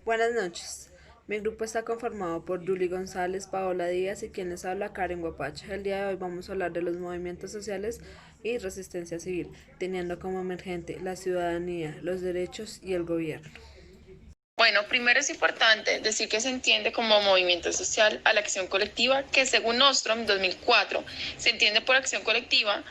Buenas noches. Mi grupo está conformado por Julie González, Paola Díaz y quien les habla, Karen Guapacha. El día de hoy vamos a hablar de los movimientos sociales y resistencia civil, teniendo como emergente la ciudadanía, los derechos y el gobierno. Bueno, primero es importante decir que se entiende como movimiento social a la acción colectiva, que según Ostrom 2004 se entiende por acción colectiva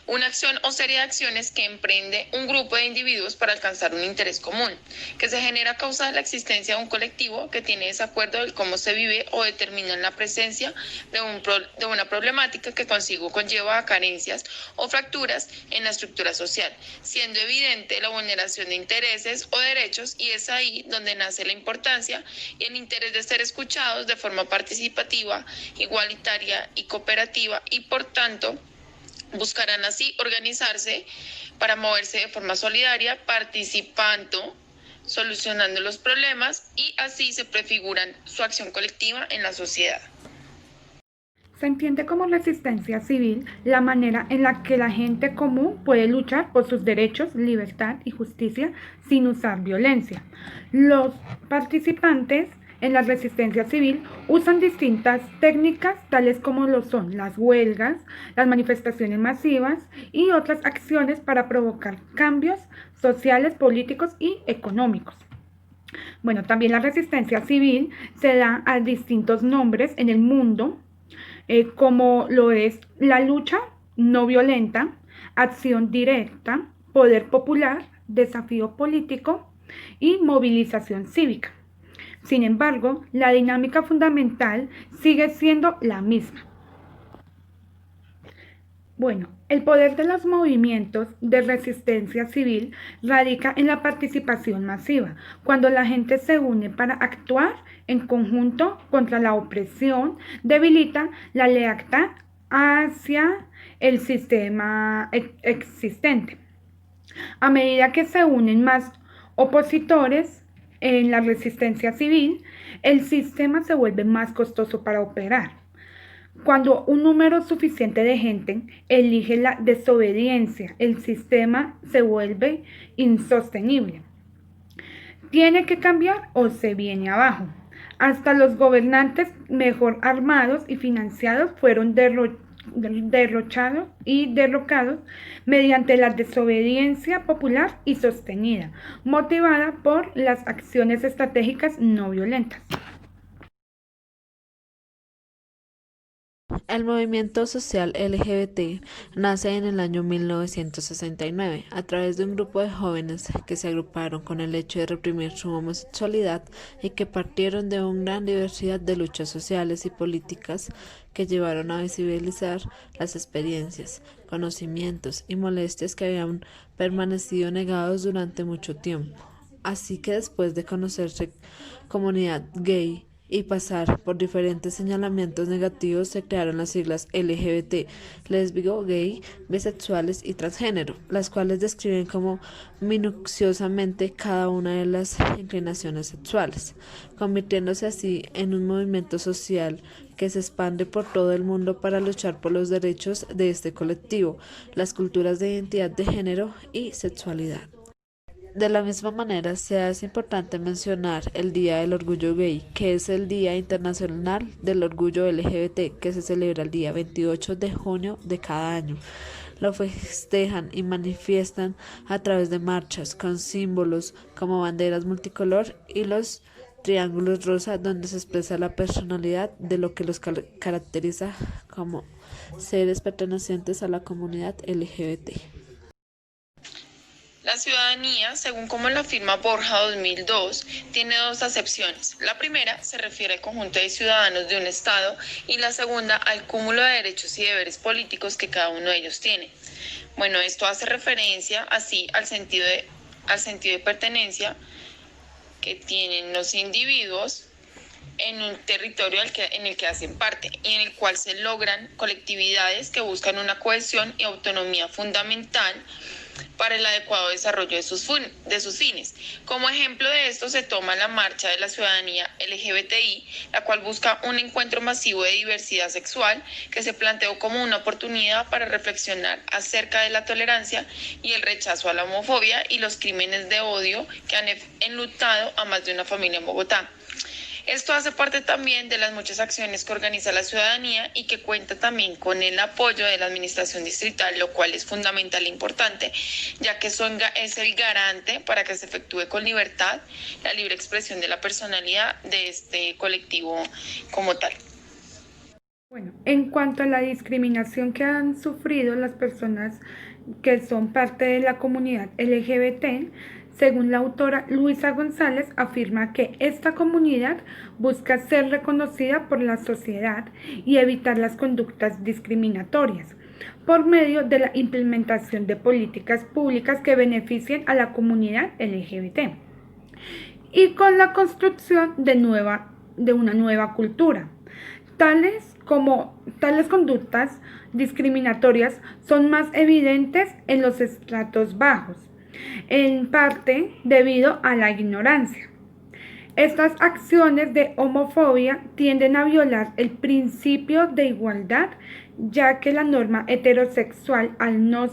una acción o serie de acciones que emprende un grupo de individuos para alcanzar un interés común, que se genera a causa de la existencia de un colectivo que tiene desacuerdo de cómo se vive o determina la presencia de una problemática que consigo conlleva a carencias o fracturas en la estructura social, siendo evidente la vulneración de intereses o derechos, y es ahí donde nace la importancia y el interés de ser escuchados de forma participativa, igualitaria y cooperativa, y por tanto buscarán así organizarse para moverse de forma solidaria, participando, solucionando los problemas, y así se prefiguran su acción colectiva en la sociedad. Se entiende como resistencia civil la manera en la que la gente común puede luchar por sus derechos, libertad y justicia sin usar violencia. Los participantes en la resistencia civil usan distintas técnicas tales como lo son las huelgas, las manifestaciones masivas y otras acciones para provocar cambios sociales, políticos y económicos. Bueno, también la resistencia civil se da a distintos nombres en el mundo, como lo es la lucha no violenta, acción directa, poder popular, desafío político y movilización cívica. Sin embargo, la dinámica fundamental sigue siendo la misma. Bueno, el poder de los movimientos de resistencia civil radica en la participación masiva, cuando la gente se une para actuar en conjunto contra la opresión, debilita la lealtad hacia el sistema existente. A medida que se unen más opositores en la resistencia civil, el sistema se vuelve más costoso para operar. Cuando un número suficiente de gente elige la desobediencia, el sistema se vuelve insostenible. Tiene que cambiar o se viene abajo. Hasta los gobernantes mejor armados y financiados fueron derrochados y derrocados mediante la desobediencia popular y sostenida, motivada por las acciones estratégicas no violentas. El movimiento social LGBT nace en el año 1969 a través de un grupo de jóvenes que se agruparon con el hecho de reprimir su homosexualidad y que partieron de una gran diversidad de luchas sociales y políticas que llevaron a visibilizar las experiencias, conocimientos y molestias que habían permanecido negados durante mucho tiempo. Así que después de conocerse comunidad gay y pasar por diferentes señalamientos negativos, se crearon las siglas LGBT, lésbico, gay, bisexuales y transgénero, las cuales describen como minuciosamente cada una de las inclinaciones sexuales, convirtiéndose así en un movimiento social que se expande por todo el mundo para luchar por los derechos de este colectivo, las culturas de identidad de género y sexualidad. De la misma manera, se hace importante mencionar el Día del Orgullo Gay, que es el Día Internacional del Orgullo LGBT, que se celebra el día 28 de junio de cada año. Lo festejan y manifiestan a través de marchas con símbolos como banderas multicolor y los triángulos rosa, donde se expresa la personalidad de lo que los caracteriza como seres pertenecientes a la comunidad LGBT. La ciudadanía, según como lo afirma Borja 2002, tiene dos acepciones. La primera se refiere al conjunto de ciudadanos de un Estado, y la segunda al cúmulo de derechos y deberes políticos que cada uno de ellos tiene. Bueno, esto hace referencia así al sentido de pertenencia que tienen los individuos en un territorio en el que hacen parte y en el cual se logran colectividades que buscan una cohesión y autonomía fundamental para el adecuado desarrollo de sus fines. Como ejemplo de esto se toma la Marcha de la Ciudadanía LGBTI, la cual busca un encuentro masivo de diversidad sexual que se planteó como una oportunidad para reflexionar acerca de la tolerancia y el rechazo a la homofobia y los crímenes de odio que han enlutado a más de una familia en Bogotá. Esto hace parte también de las muchas acciones que organiza la ciudadanía y que cuenta también con el apoyo de la administración distrital, lo cual es fundamental e importante, ya que es el garante para que se efectúe con libertad la libre expresión de la personalidad de este colectivo como tal. Bueno, en cuanto a la discriminación que han sufrido las personas que son parte de la comunidad LGBT, según la autora Luisa González, afirma que esta comunidad busca ser reconocida por la sociedad y evitar las conductas discriminatorias por medio de la implementación de políticas públicas que beneficien a la comunidad LGBT y con la construcción de una nueva cultura. Tales conductas discriminatorias son más evidentes en los estratos bajos, en parte debido a la ignorancia. Estas acciones de homofobia tienden a violar el principio de igualdad, ya que la norma heterosexual, al no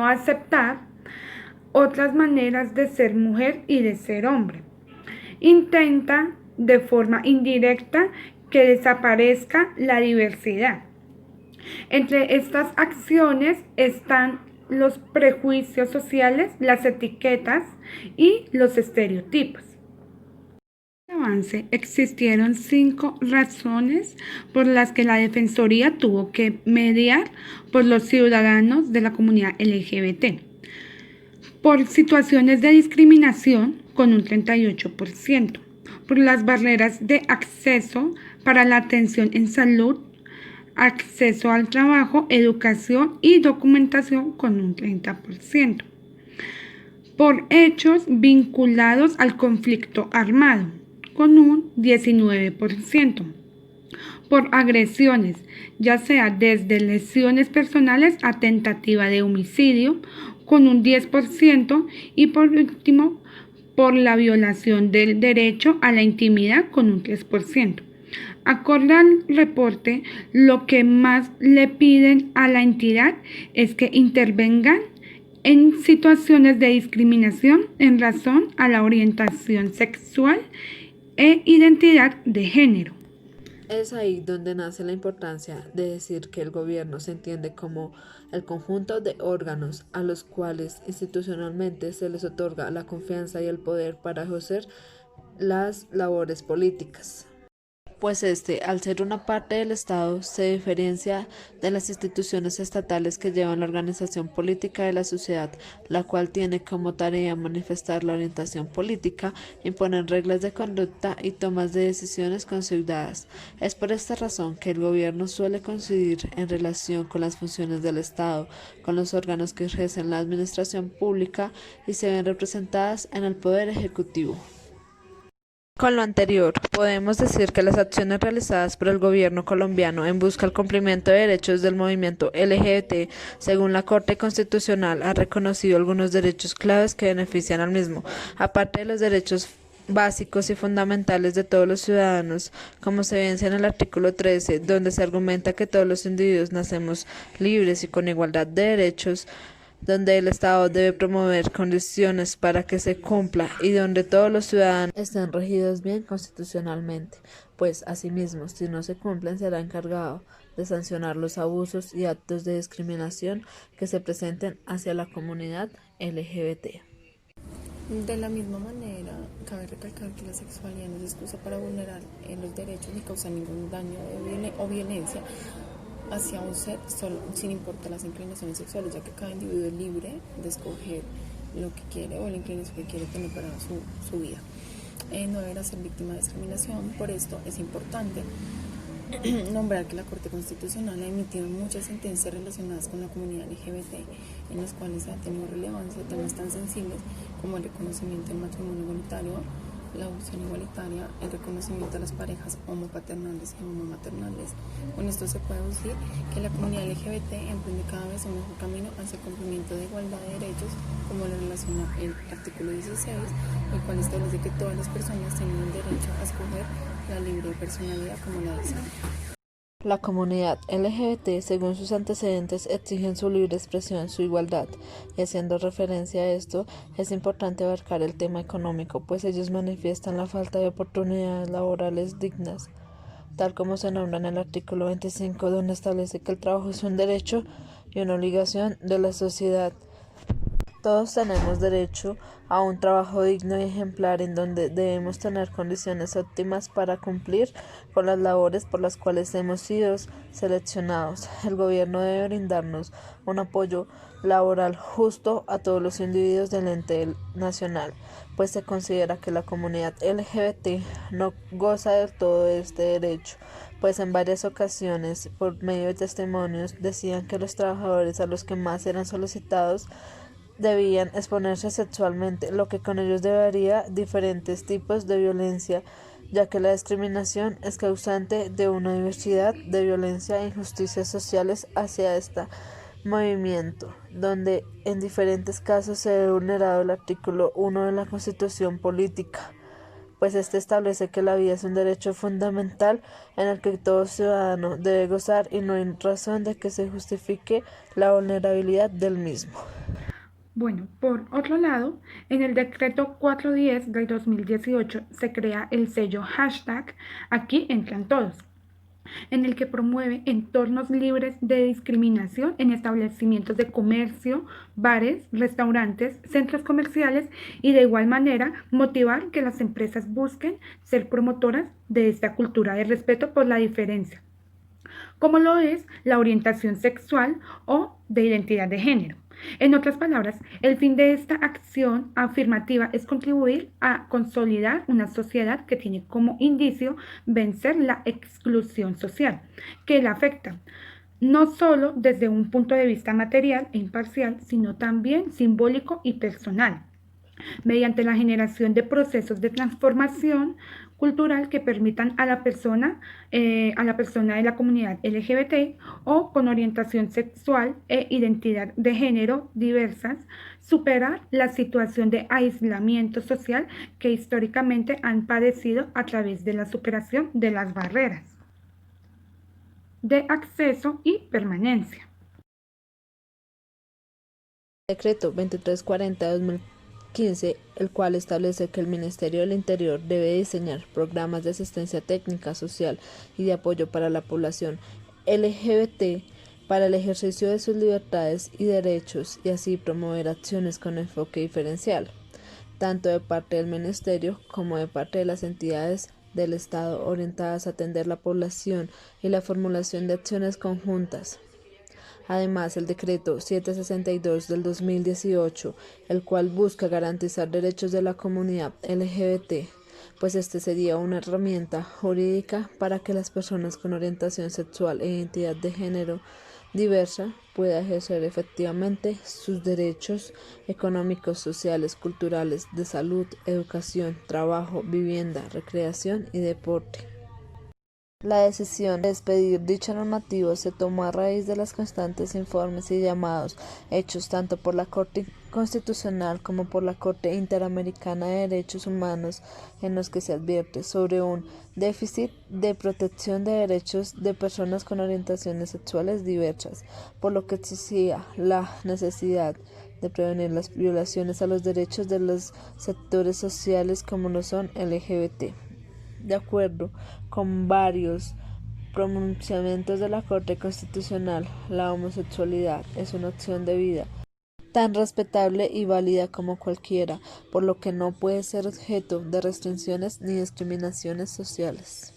aceptar otras maneras de ser mujer y de ser hombre, intenta de forma indirecta que desaparezca la diversidad. Entre estas acciones están los prejuicios sociales, las etiquetas y los estereotipos. En el avance existieron 5 razones por las que la Defensoría tuvo que mediar por los ciudadanos de la comunidad LGBT. Por situaciones de discriminación con un 38%, por las barreras de acceso para la atención en salud, acceso al trabajo, educación y documentación con un 30%, por hechos vinculados al conflicto armado con un 19%, por agresiones, ya sea desde lesiones personales a tentativa de homicidio con un 10% y por último por la violación del derecho a la intimidad con un 3%. Acorde al reporte, lo que más le piden a la entidad es que intervengan en situaciones de discriminación en razón a la orientación sexual e identidad de género. Es ahí donde nace la importancia de decir que el gobierno se entiende como el conjunto de órganos a los cuales institucionalmente se les otorga la confianza y el poder para ejercer las labores políticas. Pues al ser una parte del Estado, se diferencia de las instituciones estatales que llevan la organización política de la sociedad, la cual tiene como tarea manifestar la orientación política, imponer reglas de conducta y tomas de decisiones consolidadas. Es por esta razón que el gobierno suele coincidir en relación con las funciones del Estado, con los órganos que ejercen la administración pública y se ven representadas en el Poder Ejecutivo. Con lo anterior, podemos decir que las acciones realizadas por el gobierno colombiano en busca del cumplimiento de derechos del movimiento LGBT, según la Corte Constitucional, ha reconocido algunos derechos claves que benefician al mismo, aparte de los derechos básicos y fundamentales de todos los ciudadanos, como se evidencia en el artículo 13, donde se argumenta que todos los individuos nacemos libres y con igualdad de derechos, donde el Estado debe promover condiciones para que se cumpla y donde todos los ciudadanos estén regidos bien constitucionalmente, pues asimismo, si no se cumplen, será encargado de sancionar los abusos y actos de discriminación que se presenten hacia la comunidad LGBT. De la misma manera, cabe recalcar que la sexualidad no es excusa para vulnerar los derechos ni causar ningún daño o violencia hacia un ser, solo, sin importar las inclinaciones sexuales, ya que cada individuo es libre de escoger lo que quiere o la inclinación que quiere tener para su vida. No deberá ser víctima de discriminación. Por esto es importante nombrar que la Corte Constitucional ha emitido muchas sentencias relacionadas con la comunidad LGBT, en las cuales ha tenido relevancia temas tan sensibles como el reconocimiento del matrimonio igualitario, la opción igualitaria, el reconocimiento a las parejas homopaternales y homomaternales. Con esto se puede decir que la comunidad LGBT emprende cada vez un mejor camino hacia el cumplimiento de igualdad de derechos, como lo relaciona el artículo 16, el cual establece que todas las personas tienen el derecho a escoger la libre personalidad como la desean. La comunidad LGBT, según sus antecedentes, exigen su libre expresión, su igualdad, y haciendo referencia a esto, es importante abarcar el tema económico, pues ellos manifiestan la falta de oportunidades laborales dignas, tal como se nombra en el artículo 25, donde establece que el trabajo es un derecho y una obligación de la sociedad. Todos tenemos derecho a un trabajo digno y ejemplar en donde debemos tener condiciones óptimas para cumplir con las labores por las cuales hemos sido seleccionados. El gobierno debe brindarnos un apoyo laboral justo a todos los individuos del ente nacional, pues se considera que la comunidad LGBT no goza de todo este derecho, pues en varias ocasiones, por medio de testimonios, decían que los trabajadores a los que más eran solicitados debían exponerse sexualmente, lo que con ellos debería diferentes tipos de violencia, ya que la discriminación es causante de una diversidad de violencia e injusticias sociales hacia este movimiento, donde en diferentes casos se ve vulnerado el artículo 1 de la Constitución Política, pues este establece que la vida es un derecho fundamental en el que todo ciudadano debe gozar y no hay razón de que se justifique la vulnerabilidad del mismo. Bueno, por otro lado, en el decreto 410 del 2018 se crea el sello hashtag Aquí entran todos, en el que promueve entornos libres de discriminación en establecimientos de comercio, bares, restaurantes, centros comerciales y de igual manera motivar que las empresas busquen ser promotoras de esta cultura de respeto por la diferencia, como lo es la orientación sexual o de identidad de género. En otras palabras, el fin de esta acción afirmativa es contribuir a consolidar una sociedad que tiene como indicio vencer la exclusión social que la afecta, no solo desde un punto de vista material e imparcial, sino también simbólico y personal, mediante la generación de procesos de transformación cultural que permitan a la persona de la comunidad LGBT o con orientación sexual e identidad de género diversas superar la situación de aislamiento social que históricamente han padecido a través de la superación de las barreras de acceso y permanencia. Decreto 2340/2015, el cual establece que el Ministerio del Interior debe diseñar programas de asistencia técnica, social y de apoyo para la población LGBT para el ejercicio de sus libertades y derechos y así promover acciones con enfoque diferencial, tanto de parte del Ministerio como de parte de las entidades del Estado orientadas a atender la población y la formulación de acciones conjuntas. Además, el decreto 762 del 2018, el cual busca garantizar derechos de la comunidad LGBT, pues este sería una herramienta jurídica para que las personas con orientación sexual e identidad de género diversa puedan ejercer efectivamente sus derechos económicos, sociales, culturales, de salud, educación, trabajo, vivienda, recreación y deporte. La decisión de expedir dicho normativo se tomó a raíz de los constantes informes y llamados hechos tanto por la Corte Constitucional como por la Corte Interamericana de Derechos Humanos, en los que se advierte sobre un déficit de protección de derechos de personas con orientaciones sexuales diversas, por lo que existía la necesidad de prevenir las violaciones a los derechos de los sectores sociales como lo son LGBT. De acuerdo con varios pronunciamientos de la Corte Constitucional, la homosexualidad es una opción de vida tan respetable y válida como cualquiera, por lo que no puede ser objeto de restricciones ni discriminaciones sociales.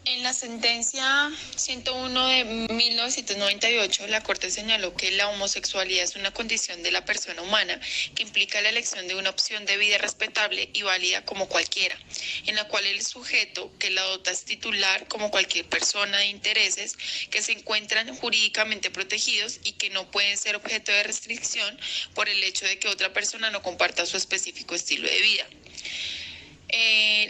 En la sentencia 101 de 1998, la Corte señaló que la homosexualidad es una condición de la persona humana que implica la elección de una opción de vida respetable y válida como cualquiera, en la cual el sujeto que la adopta es titular como cualquier persona de intereses que se encuentran jurídicamente protegidos y que no pueden ser objeto de restricción por el hecho de que otra persona no comparta su específico estilo de vida.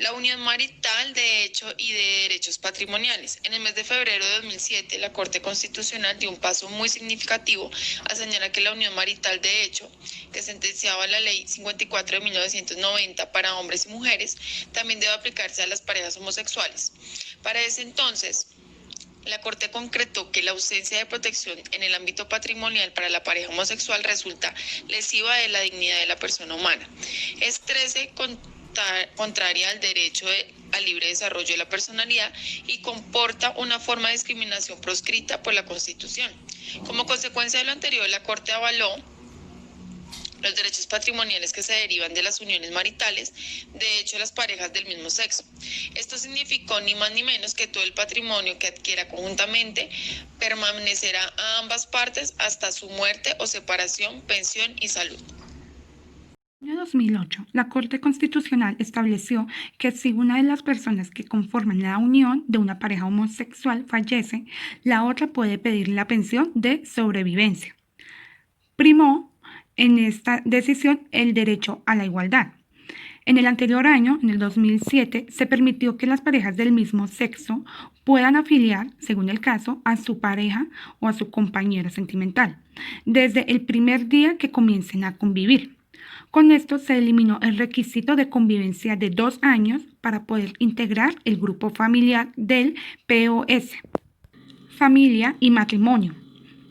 La unión marital de hecho y de derechos patrimoniales. En el mes de febrero de 2007, la Corte Constitucional dio un paso muy significativo a señalar que la unión marital de hecho, que sentenciaba la Ley 54 de 1990 para hombres y mujeres, también debe aplicarse a las parejas homosexuales. Para ese entonces, la Corte concretó que la ausencia de protección en el ámbito patrimonial para la pareja homosexual resulta lesiva de la dignidad de la persona humana. Es 13 contraria al derecho al libre desarrollo de la personalidad y comporta una forma de discriminación proscrita por la Constitución. Como consecuencia de lo anterior, la Corte avaló los derechos patrimoniales que se derivan de las uniones maritales, de hecho las parejas del mismo sexo. Esto significó ni más ni menos que todo el patrimonio que adquiera conjuntamente permanecerá a ambas partes hasta su muerte o separación, pensión y salud. En el año 2008, la Corte Constitucional estableció que si una de las personas que conforman la unión de una pareja homosexual fallece, la otra puede pedir la pensión de sobrevivencia. Primó en esta decisión el derecho a la igualdad. En el anterior año, en el 2007, se permitió que las parejas del mismo sexo puedan afiliar, según el caso, a su pareja o a su compañero sentimental, desde el primer día que comiencen a convivir. Con esto se eliminó el requisito de convivencia de 2 años para poder integrar el grupo familiar del POS, familia y matrimonio.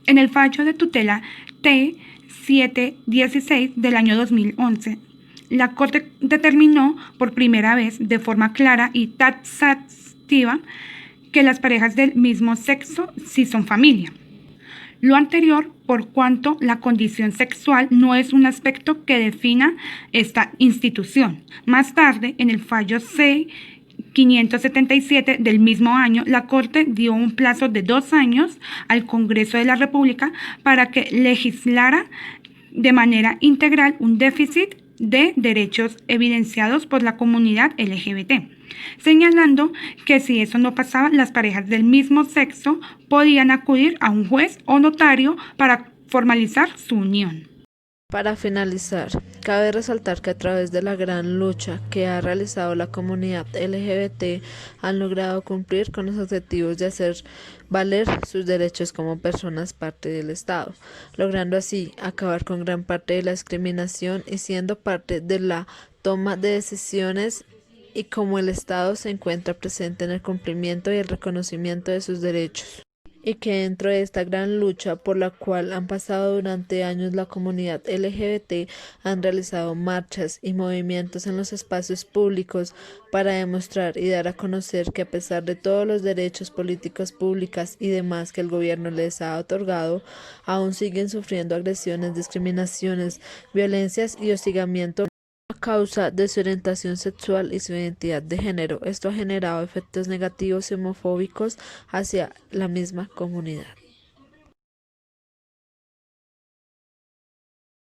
En el fallo de tutela T716 del año 2011, la Corte determinó por primera vez de forma clara y taxativa que las parejas del mismo sexo sí son familia. Lo anterior, por cuanto la condición sexual no es un aspecto que defina esta institución. Más tarde, en el fallo C-577 del mismo año, la Corte dio un plazo de 2 años al Congreso de la República para que legislara de manera integral un déficit de derechos evidenciados por la comunidad LGBT, señalando que si eso no pasaba, las parejas del mismo sexo podían acudir a un juez o notario para formalizar su unión. Para finalizar, cabe resaltar que a través de la gran lucha que ha realizado la comunidad LGBT han logrado cumplir con los objetivos de hacer valer sus derechos como personas parte del Estado, logrando así acabar con gran parte de la discriminación y siendo parte de la toma de decisiones y cómo el Estado se encuentra presente en el cumplimiento y el reconocimiento de sus derechos. Y que dentro de esta gran lucha por la cual han pasado durante años la comunidad LGBT han realizado marchas y movimientos en los espacios públicos para demostrar y dar a conocer que a pesar de todos los derechos políticos públicas y demás que el gobierno les ha otorgado, aún siguen sufriendo agresiones, discriminaciones, violencias y hostigamiento a causa de su orientación sexual y su identidad de género. Esto ha generado efectos negativos y homofóbicos hacia la misma comunidad.